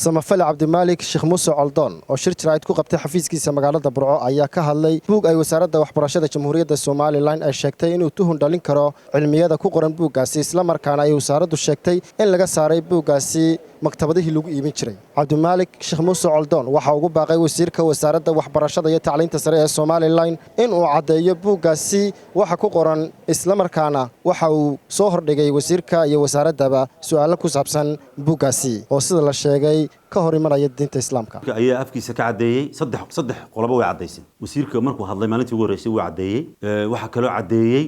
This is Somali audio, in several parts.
samafale cabdimaalik sheekh muuse coldoon oo shir jiraa'id ku qabtay xafiiskiisa magaalada Burco ayaa ka hadlay buug ay wasaaradda waxbarashada Jamhuuriyadda Soomaaliland ay sheegtay inuu tuhun dhalin karo cilmiyada ku qoran buuggaasi isla markaana ay wasaaraddu sheegtay in laga saaray buuggaasi maktabadihii lagu iibin jiray. cabdimaalik sheekh muuse coldoon waxa ugu baaqay wasiirka wasaaradda waxbarashada iyo tacliinta sare ee Soomaaliland in uu cadeeyo buuggaasi waxa ku qoran isla markaana waxa uu soo hordhigay wasiirka iyo wasaaraddaba su'aalo ku saabsan buuggaasi oo sida la sheegay ka hor imanaya diinta islaamka ayaa afkiisa ka cadeeyay saddex qolobo way cadeysay wasiirka markuu hadlay maalintii ugu horeysay wuu cadeeyay waxa kale oo cadeeyay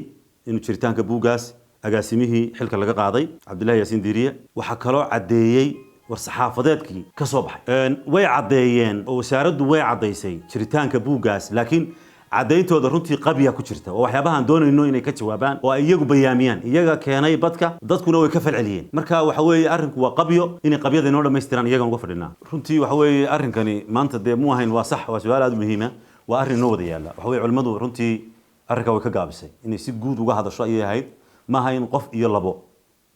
in jiritaanka buugaas agaasimihii xilka laga qaaday Cabdullaahi Yaasiin Diiriye waxa kale oo cadeeyay war saxaafadeedkii ka soo baxay way cadeeyeen oo wasaaraddu way cadeysay jiritaanka buugaas laakiin cadeyntooda runtii qabiya ku jirta oo waxyaabahan doonayno inay ka jawaabaan oo ay iyagu bayaamiyaan iyaga keenay badka dadkuna way ka falceliyeen marka waxa weeye arrinku waa qabiyo inay qabyada inoo dhameystiraan iyaga uga fadhinaa runtii waxa weeye arrinkani maanta dee mu ahayn waa sax waa su'aal aad muhiim ah waa arrin noo wada yaala waxa weeye culimadu runtii arrinka way ka gaabisay inay si guud uga hadasho ayay ahayd ma ahayn qof iyo labo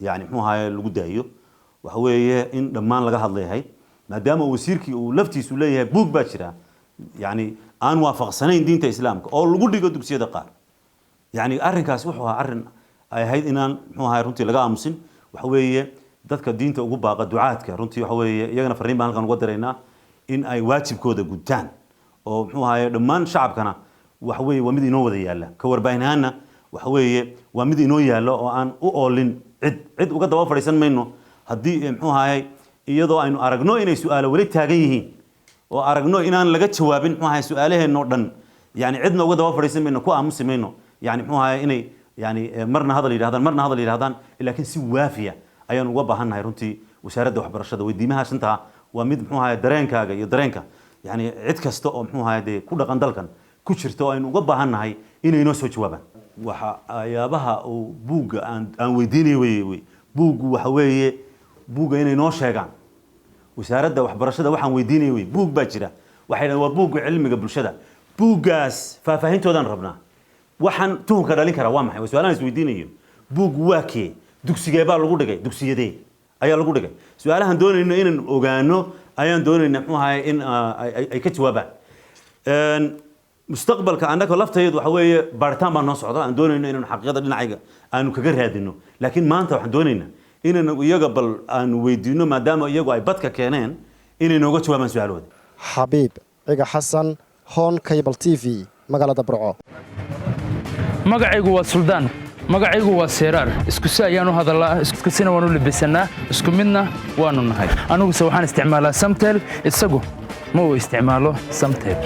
yani muxuu ahaay lagu daayo waxa weeye in dhammaan laga hadlayahay maadaama wasiirkii uu laftiisu leeyahay buug baa jira yani aan waafaqsanayn diinta islaamka oo lagu dhigo dugsiyada qaar yani arrinkaas wuxuu ahaa arrin ay ahayd inaan muxuu ahaay runtii laga aamusin waxa weeye dadka diinta ugu baaqa ducaadka runtii waxa weeye iyagana fariin baan halkan uga diraynaa in ay waajibkooda gutaan oo muxuu ahaay dhammaan shacabkana waxa weeye waa mid inoo wada yaala ka warbaahinahana waxa weeye waa mid inoo yaalo oo aan u oolin cid uga daba fadhiisan mayno haddii muxuu ahaay iyadoo aynu aragno inay su'aalo weli taagan yihiin oo aragno inaan laga jawaabin muxuu ahaay su'aalaheena oo dhan yani cidna uga daba fadhiisan mayno ku aamusi mayno yani muxuu ahaay inay yani marna hadal yiraahdaan laakiin si waafiya ayaan uga baahannahay runtii wasaaradda waxbarashada weydiimaha shanta waa mid muxuu ahaay dareenkaaga iyo dareenka yani cid kasta oo muxuu ahaay ku dhaqan dalkan ku jirta oo aynu uga baahannahay inay noo soo jawaabaan waxa ayaabaha uu buugga aan weydiinay weeye buuggu waxa weeye buugga inay noo sheegaan wasaaradda waxbarashada waxaan weydiinay weeye buug baa jira waxay waa buugga cilmiga bulshada buuggaas faahfaahintoodan rabnaa waxaan tuhunka dhalin kara waa maxay su'aalaan is weydiinayo buuggu waa kee dugsigee baa lagu dhigay dugsiyadee ayaa lagu dhigay su'aalahan doonayno inaan ogaano ayaan doonaynaa muxuu ahaay in ay ka jawaabaan mustaqbalka annaka lafteedu waxa weeye baaritaan baa noo socda aan doonayno inaan xaqiiqada dhinacayga aanu kaga raadino laakiin maanta waxaan doonaynaa inaan iyaga bal aanu weydiino maadaama iyagu ay badka keeneen inay nooga jawaabaan su'aalooda xabiib ciga xasan Hon Cable TV magaalada Burco magacaygu waa Suldaan magacaygu waa Seeraar isku si ayaan u hadalaa isku sina waanu libisanaa isku midna waanu nahay anigu waxaan isticmaalaa Samtel isagu ma uu isticmaalo Samtel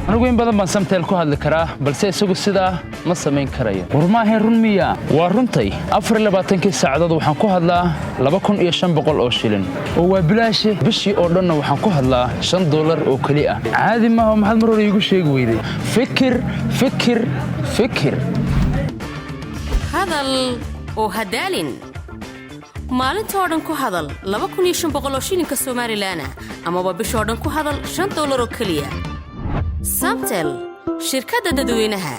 anigu in badan baan Samtel ku hadli karaa balse isagu sidaa ma samayn karayo warmaahay run miya waa runtay 24 saacadood waxaan ku hadlaa 2500 oo shilin oo waa bilaash bishii oo dhan waxaan ku hadlaa $5 oo kali ah caadi ma aha maxaad mar hore igu sheegi weyday fikir hadal oo hadaalin maalinta oo dhan ku hadal 2500 oo shilinka Soomaaliland ama bishii oo dhan ku hadal $5 oo kaliya Samtel shirkadda dadweynaha